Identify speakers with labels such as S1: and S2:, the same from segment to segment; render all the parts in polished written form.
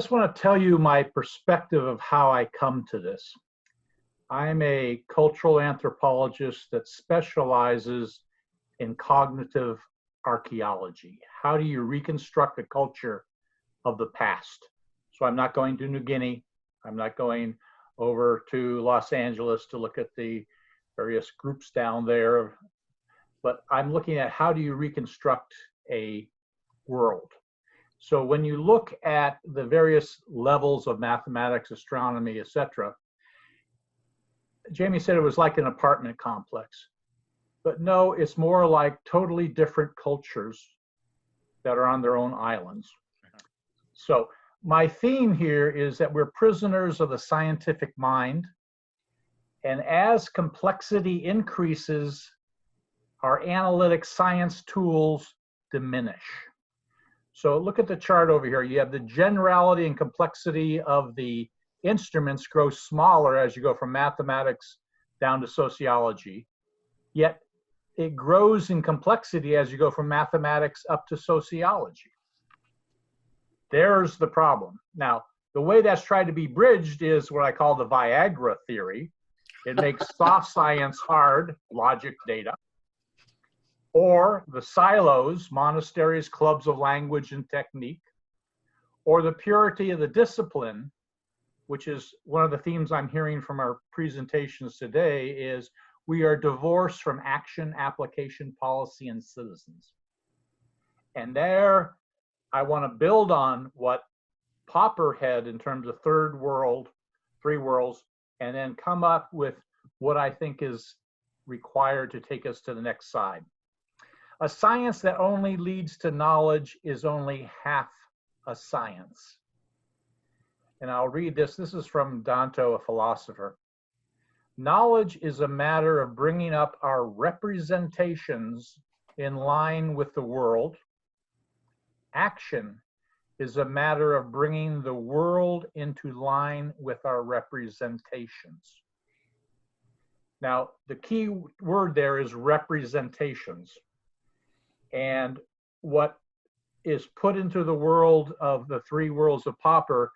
S1: Just want to tell you my perspective of how I come to this. I'm a cultural anthropologist that specializes in cognitive archaeology. How do you reconstruct the culture of the past? So I'm not going to New Guinea. I'm not going over to Los Angeles to look at the various groups down there, but I'm looking at how do you reconstruct a world. So when you look at the various levels of mathematics, astronomy, etc., Jamie said it was like an apartment complex. But no, it's more like totally different cultures that are on their own islands. So my theme here is that we're prisoners of the scientific mind. And as complexity increases, our analytic science tools diminish. So look at the chart over here. You have the generality and complexity of the instruments grow smaller as you go from mathematics down to sociology. Yet it grows in complexity as you go from mathematics up to sociology. There's the problem. Now, the way that's tried to be bridged is what I call the Viagra theory. It makes soft science hard, logic, data. Or the silos, monasteries, clubs of language and technique. Or the purity of the discipline, which is one of the themes I'm hearing from our presentations today, is we are divorced from action, application, policy, and citizens. And there, I want to build on what Popper had in terms of third world, three worlds, and then come up with what I think is required to take us to the next side. A science that only leads to knowledge is only half a science. And I'll read this. This is from Dante, a philosopher. Knowledge is a matter of bringing up our representations in line with the world. Action is a matter of bringing the world into line with our representations. Now, the key word there is representations. And what is put into the world of the three worlds of Popper,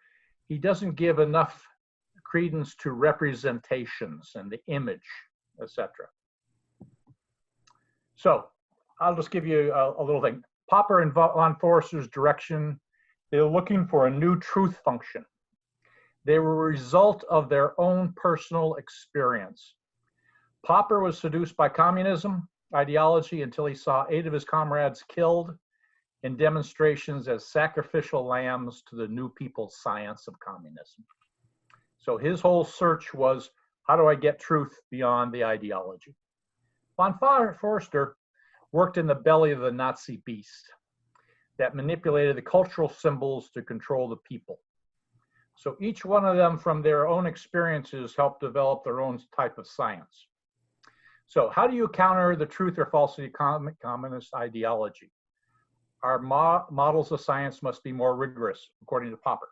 S1: he doesn't give enough credence to representations and the image, etc. So I'll just give you a little thing. Popper and von Forster's direction, they're looking for a new truth function. They were a result of their own personal experience. Popper was seduced by communism ideology until he saw 8 of his comrades killed in demonstrations as sacrificial lambs to the new people's science of communism. So his whole search was, how do I get truth beyond the ideology? Von Forster worked in the belly of the Nazi beast that manipulated the cultural symbols to control the people. So each one of them, from their own experiences, helped develop their own type of science. So how do you counter the truth or falsity of communist ideology? Our models of science must be more rigorous, according to Popper.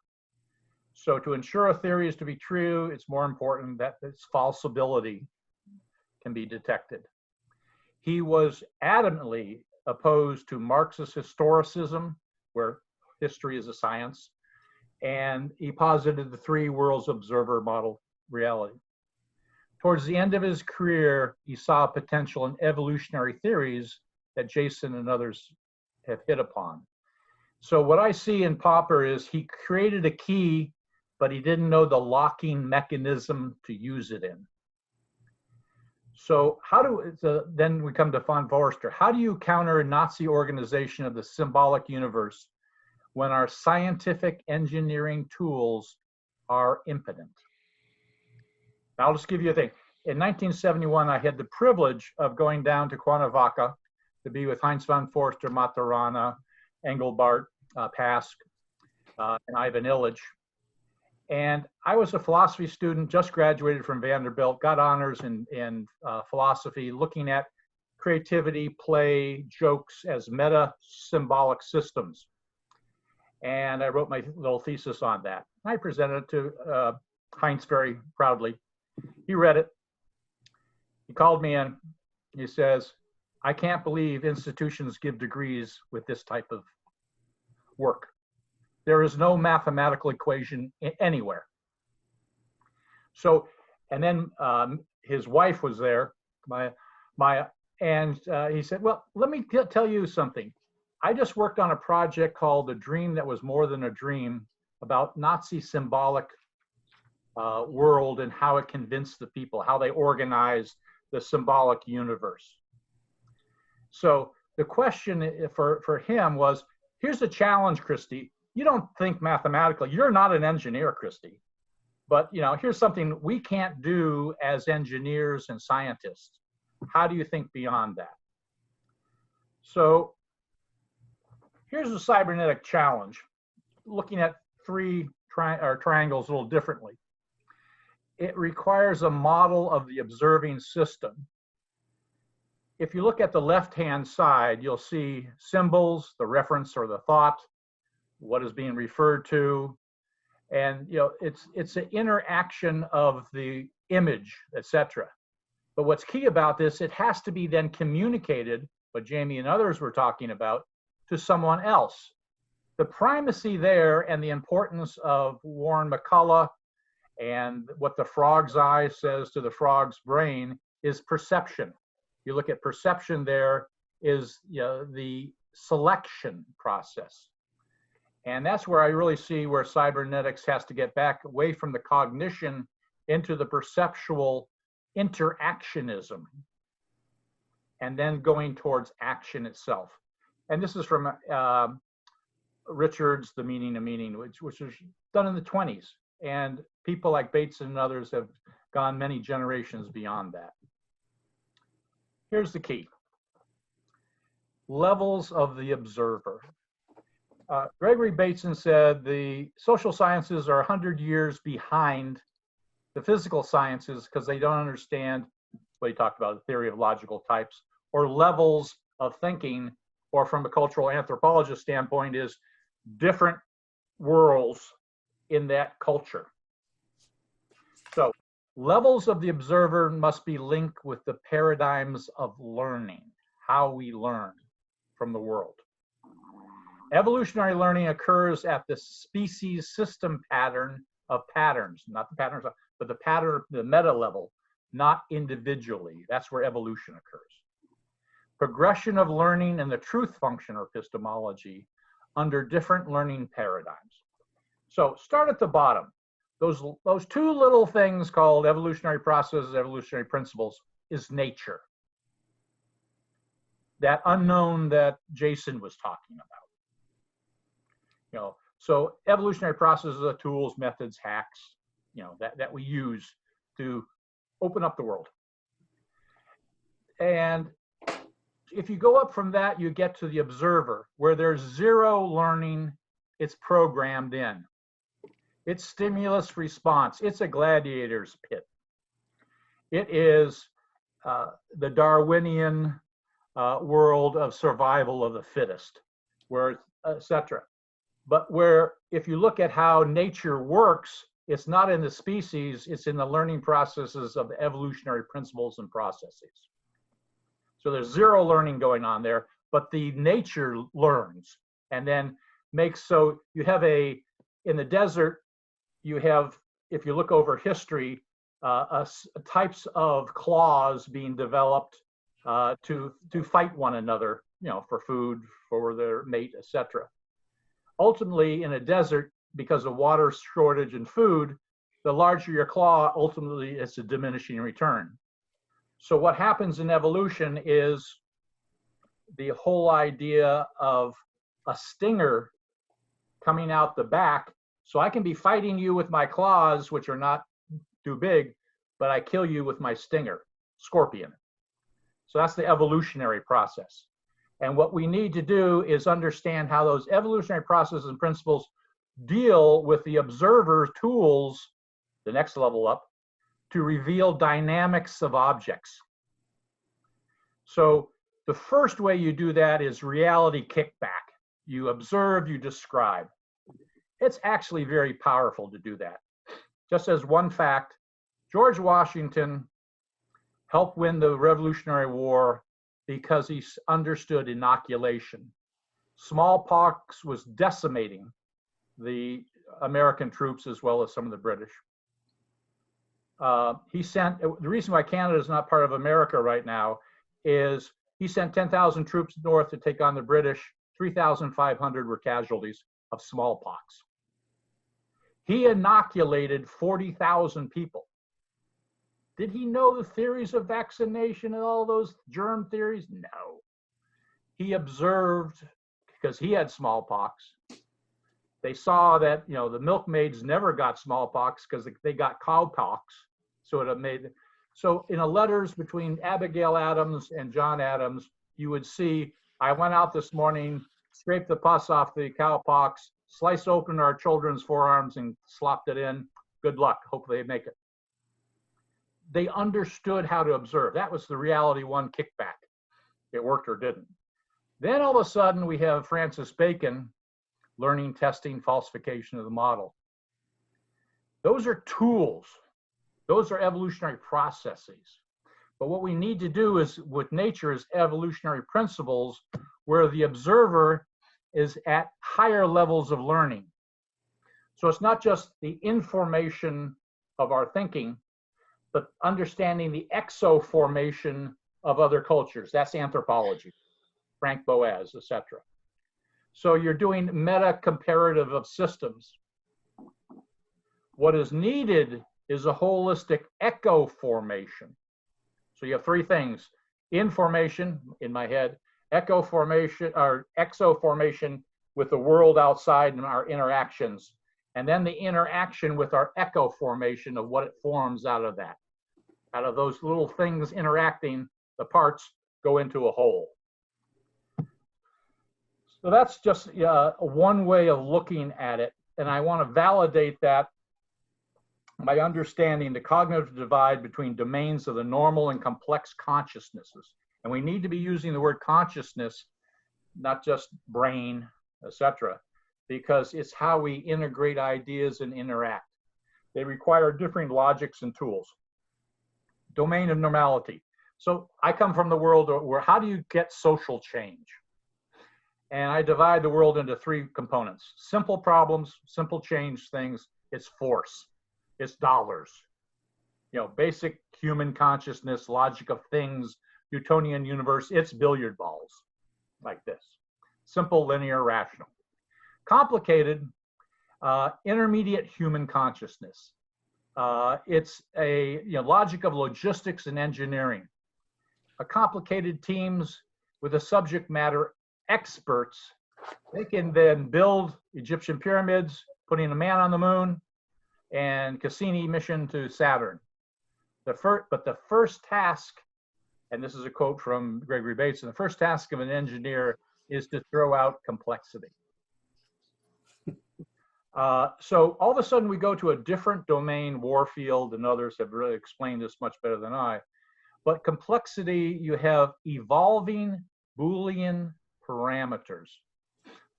S1: So to ensure a theory is to be true, it's more important that its falsibility can be detected. He was adamantly opposed to Marxist historicism, where history is a science, and he posited the three worlds observer model reality. Towards the end of his career, he saw potential in evolutionary theories that Jason and others have hit upon. So what I see in Popper is he created a key, but he didn't know the locking mechanism to use it in. So then we come to von Forster. How do you counter a Nazi organization of the symbolic universe when our scientific engineering tools are impotent? I'll just give you a thing. In 1971, I had the privilege of going down to Cuernavaca to be with Heinz von Forster, Maturana, Engelbart, Pask, and Ivan Illich. And I was a philosophy student, just graduated from Vanderbilt, got honors in philosophy, looking at creativity, play, jokes as meta-symbolic systems. And I wrote my little thesis on that. I presented it to Heinz very proudly. He read it. He called me in. He says, I can't believe institutions give degrees with this type of work. There is no mathematical equation anywhere. So, and then his wife was there, and he said, well, let me tell you something. I just worked on a project called The Dream That Was More Than a Dream about Nazi symbolic world and how it convinced the people, how they organized the symbolic universe. So the question for him was, here's the challenge, Christy. You don't think mathematically. You're not an engineer, Christy. But here's something we can't do as engineers and scientists. How do you think beyond that? So here's a cybernetic challenge, looking at three triangles a little differently. It requires a model of the observing system. If you look at the left-hand side, you'll see symbols, the reference or the thought, what is being referred to, and it's an interaction of the image, etc. But what's key about this, it has to be then communicated, what Jamie and others were talking about, to someone else. The primacy there and the importance of Warren McCullough and what the frog's eye says to the frog's brain is perception. You look at perception, there is the selection process. And that's where I really see where cybernetics has to get back away from the cognition into the perceptual interactionism, and then going towards action itself. And this is from Richard's The Meaning of Meaning, which was done in the 20s. And people like Bateson and others have gone many generations beyond that. Here's the key. Levels of the observer. Gregory Bateson said the social sciences are 100 years behind the physical sciences because they don't understand what he talked about, the theory of logical types, or levels of thinking, or from a cultural anthropologist standpoint, is different worlds in that culture. So levels of the observer must be linked with the paradigms of learning, how we learn from the world. Evolutionary learning occurs at the species system pattern of patterns, not the patterns, but the pattern, the meta level, not individually. That's where evolution occurs. Progression of learning and the truth function or epistemology under different learning paradigms. So start at the bottom. Those two little things called evolutionary processes, evolutionary principles, is nature. That unknown that Jason was talking about. So evolutionary processes are tools, methods, hacks, that we use to open up the world. And if you go up from that, you get to the observer, where there's zero learning, it's programmed in. It's stimulus response. It's a gladiator's pit. It is the Darwinian world of survival of the fittest, where, etc. But where, if you look at how nature works, it's not in the species, it's in the learning processes of the evolutionary principles and processes. So there's zero learning going on there, but the nature learns and then makes, so you have in the desert, you have, if you look over history, types of claws being developed to fight one another, for food, for their mate, etc. Ultimately, in a desert, because of water shortage and food, the larger your claw, ultimately it's a diminishing return. So what happens in evolution is the whole idea of a stinger coming out the back. So I can be fighting you with my claws, which are not too big, but I kill you with my stinger, scorpion. So that's the evolutionary process. And what we need to do is understand how those evolutionary processes and principles deal with the observer tools, the next level up, to reveal dynamics of objects. So the first way you do that is reality kickback. You observe, you describe. It's actually very powerful to do that. Just as one fact, George Washington helped win the Revolutionary War because he understood inoculation. Smallpox was decimating the American troops as well as some of the British. He sent, the reason why Canada is not part of America right now is he sent 10,000 troops north to take on the British. 3,500 were casualties of smallpox. He inoculated 40,000 people. Did he know the theories of vaccination and all those germ theories? No. He observed, because he had smallpox. They saw that, you know, the milkmaids never got smallpox because they got cowpox. So it made, so in the letters between Abigail Adams and John Adams, you would see, I went out this morning, scraped the pus off the cowpox, sliced open our children's forearms and slopped it in. Good luck, hopefully they make it. They understood how to observe. That was the reality one kickback. It worked or didn't. Then all of a sudden we have Francis Bacon, learning, testing, falsification of the model. Those are tools. Those are evolutionary processes. But what we need to do is, with nature, is evolutionary principles where the observer is at higher levels of learning. So it's not just the information of our thinking, but understanding the exoformation of other cultures. That's anthropology, Frank Boas, etc. So you're doing meta-comparative of systems. What is needed is a holistic echo-formation. So you have three things: information in my head, echo-formation or exo-formation with the world outside and our interactions, and then the interaction with our echo-formation of what it forms out of that. Out of those little things interacting, the parts go into a whole. So that's just one way of looking at it. And I want to validate that by understanding the cognitive divide between domains of the normal and complex consciousnesses. And we need to be using the word consciousness, not just brain, etc., because it's how we integrate ideas and interact. They require different logics and tools. Domain of normality. So I come from the world where how do you get social change? And I divide the world into three components: simple problems, simple change things, it's force, it's dollars. You know, basic human consciousness, logic of things, Newtonian universe, it's billiard balls, like this. Simple, linear, rational. Complicated, intermediate human consciousness. It's a logic of logistics and engineering. Complicated teams with a subject matter experts, they can then build Egyptian pyramids, putting a man on the moon, and Cassini mission to Saturn. But the first task, and this is a quote from Gregory Bateson, the first task of an engineer is to throw out complexity. So all of a sudden we go to a different domain, Warfield and others have really explained this much better than I. But complexity, you have evolving Boolean parameters.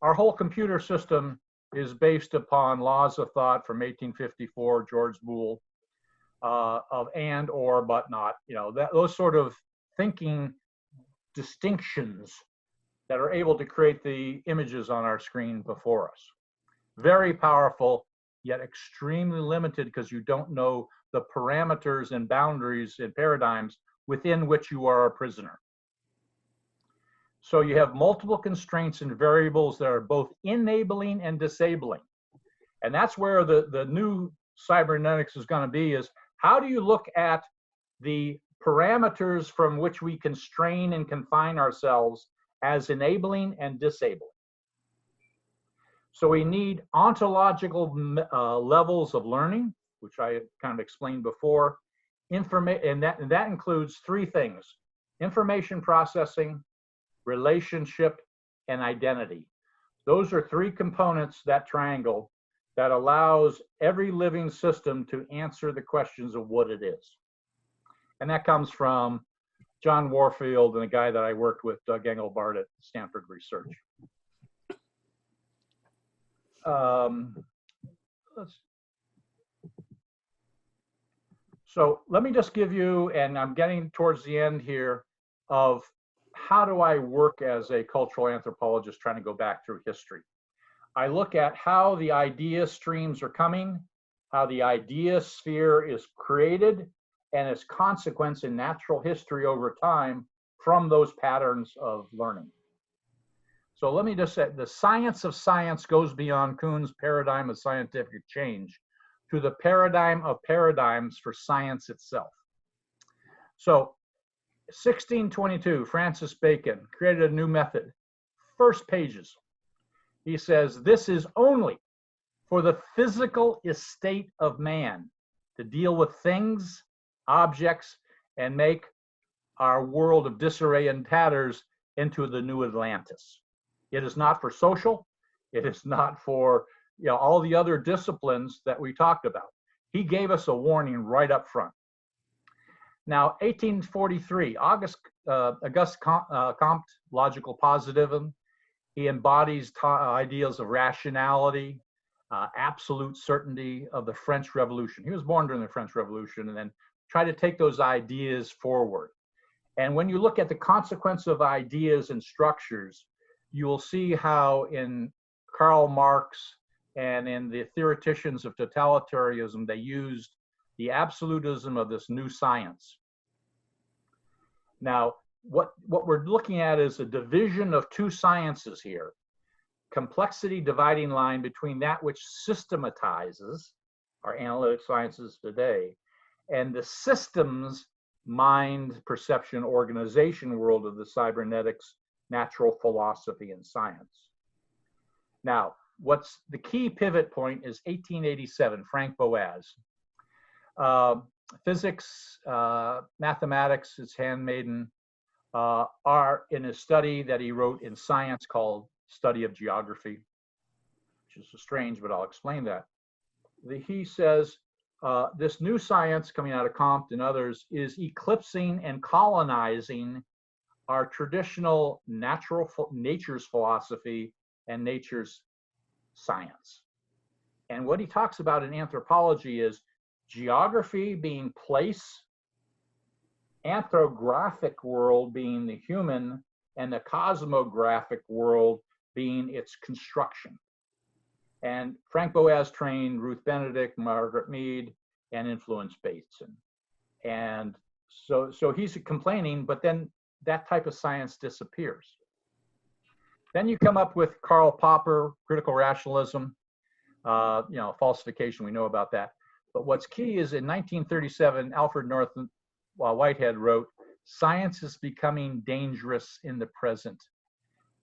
S1: Our whole computer system is based upon laws of thought from 1854, George Boole, of and, or, but not, those sort of thinking distinctions that are able to create the images on our screen before us. Very powerful, yet extremely limited because you don't know the parameters and boundaries and paradigms within which you are a prisoner. So you have multiple constraints and variables that are both enabling and disabling. And that's where the new cybernetics is going to be, is how do you look at the parameters from which we constrain and confine ourselves as enabling and disabling? So we need ontological levels of learning, which I kind of explained before. And that includes three things: information processing, relationship, and identity. Those are three components, that triangle, that allows every living system to answer the questions of what it is. And that comes from John Warfield and a guy that I worked with, Doug Engelbart at Stanford Research. So let me just give you, and I'm getting towards the end here, of how do I work as a cultural anthropologist trying to go back through history. I look at how the idea streams are coming, how the idea sphere is created, and its consequence in natural history over time from those patterns of learning. So let me just say, the science of science goes beyond Kuhn's paradigm of scientific change to the paradigm of paradigms for science itself. So 1622, Francis Bacon created a new method. First pages. He says, this is only for the physical estate of man to deal with things, objects, and make our world of disarray and tatters into the new Atlantis. It is not for social. It is not for all the other disciplines that we talked about. He gave us a warning right up front. Now, 1843, Auguste Comte, logical positivism. He embodies ideals of rationality, absolute certainty of the French Revolution. He was born during the French Revolution and then tried to take those ideas forward. And when you look at the consequence of ideas and structures, you will see how in Karl Marx and in the theoreticians of totalitarianism, they used the absolutism of this new science. Now, what we're looking at is a division of two sciences here. Complexity dividing line between that which systematizes our analytic sciences today and the systems, mind, perception, organization world of the cybernetics, natural philosophy, and science. Now, what's the key pivot point is 1887, Frank Boas. Physics, mathematics, its handmaiden, are in a study that he wrote in Science called Study of Geography, which is strange, but I'll explain that. He says this new science coming out of Comte and others is eclipsing and colonizing our traditional nature's philosophy and nature's science. And what he talks about in anthropology is geography being place, anthropographic world being the human, and the cosmographic world being its construction. And Frank Boas trained Ruth Benedict, Margaret Mead, and influenced Bateson. And so he's complaining, but then that type of science disappears. Then you come up with Karl Popper, critical rationalism, falsification, we know about that. But what's key is in 1937, Alfred North Whitehead wrote, "Science is becoming dangerous in the present.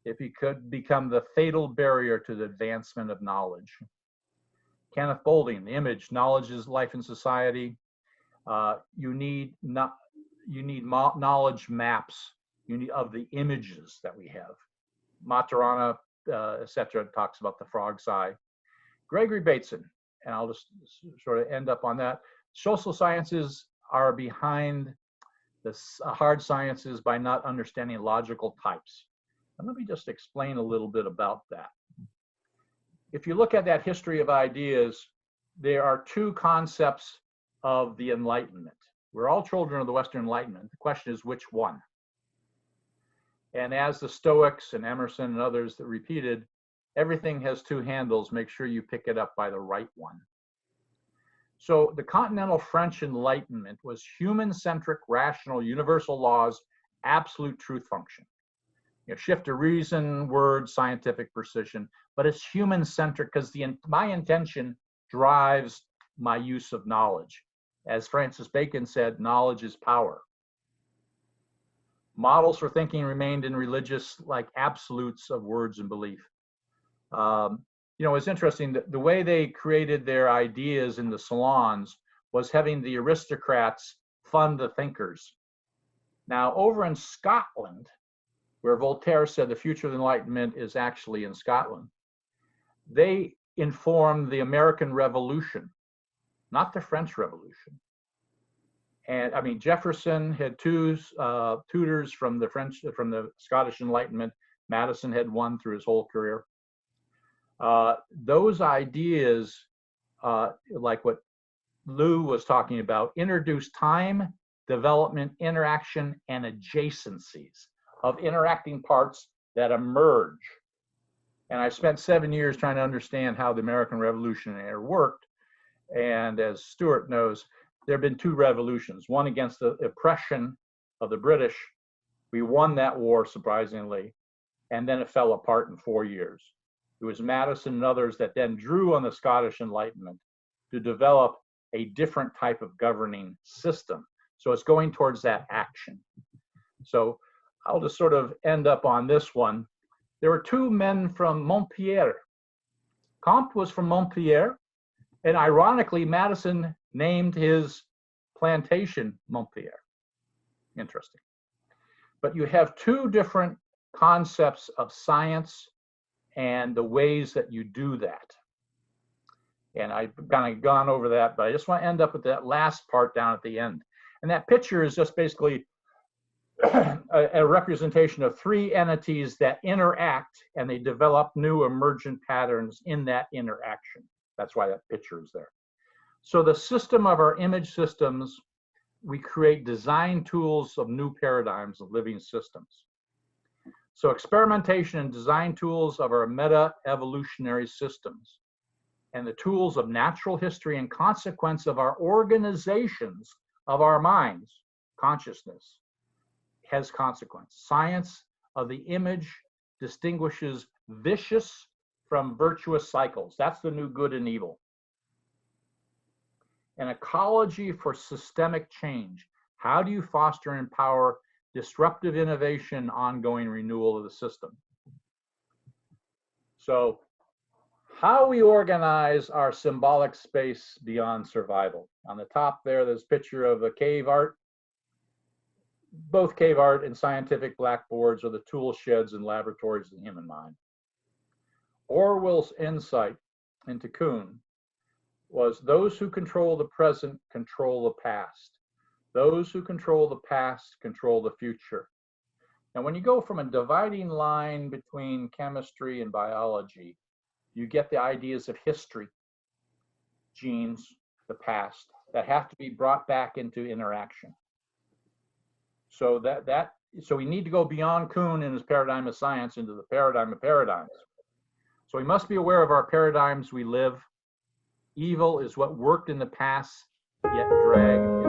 S1: It could become the fatal barrier to the advancement of knowledge." Kenneth Boulding, The Image, Knowledge is Life in Society. You need knowledge maps. Of the images that we have. Maturana, etc., talks about the frog's eye. Gregory Bateson, and I'll just sort of end up on that. Social sciences are behind the hard sciences by not understanding logical types. And let me just explain a little bit about that. If you look at that history of ideas, there are two concepts of the Enlightenment. We're all children of the Western Enlightenment. The question is, which one? And as the Stoics and Emerson and others that repeated, everything has two handles. Make sure you pick it up by the right one. So the continental French Enlightenment was human-centric, rational, universal laws, absolute truth function. Shift to reason, words, scientific precision, but it's human-centric because my intention drives my use of knowledge. As Francis Bacon said, knowledge is power. Models for thinking remained in religious, like absolutes of words and belief. It's interesting that the way they created their ideas in the salons was having the aristocrats fund the thinkers. Now, over in Scotland, where Voltaire said the future of the Enlightenment is actually in Scotland, they informed the American Revolution, not the French Revolution. And I mean, Jefferson had two tutors from the Scottish Enlightenment. Madison had one through his whole career. Those ideas, like what Lou was talking about, introduce time, development, interaction, and adjacencies of interacting parts that emerge. And I spent 7 years trying to understand how the American Revolutionary Era worked. And as Stuart knows, there have been two revolutions, one against the oppression of the British. We won that war, surprisingly, and then it fell apart in 4 years. It was Madison and others that then drew on the Scottish Enlightenment to develop a different type of governing system. So it's going towards that action. So I'll just sort of end up on this one. There were two men from Montpellier. Comte was from Montpellier, and ironically, Madison named his plantation Montpellier. Interesting. But you have two different concepts of science and the ways that you do that. And I've kind of gone over that, but I just want to end up with that last part down at the end. And that picture is just basically a representation of three entities that interact, and they develop new emergent patterns in that interaction. That's why that picture is there. So the system of our image systems, we create design tools of new paradigms of living systems. So experimentation and design tools of our meta-evolutionary systems, and the tools of natural history and consequence of our organizations of our minds, consciousness, has consequence. Science of the image distinguishes vicious from virtuous cycles. That's the new good and evil. An ecology for systemic change. How do you foster and empower disruptive innovation, ongoing renewal of the system? So how we organize our symbolic space beyond survival. On the top there, there's a picture of a cave art. Both cave art and scientific blackboards are the tool sheds and laboratories of the human mind. Orwell's insight into Kuhn was those who control the present control the past. Those who control the past control the future. Now, when you go from a dividing line between chemistry and biology, you get the ideas of history, genes, the past, that have to be brought back into interaction. So so we need to go beyond Kuhn and his paradigm of science into the paradigm of paradigms. So we must be aware of our paradigms we live. Evil is what worked in the past, yet drag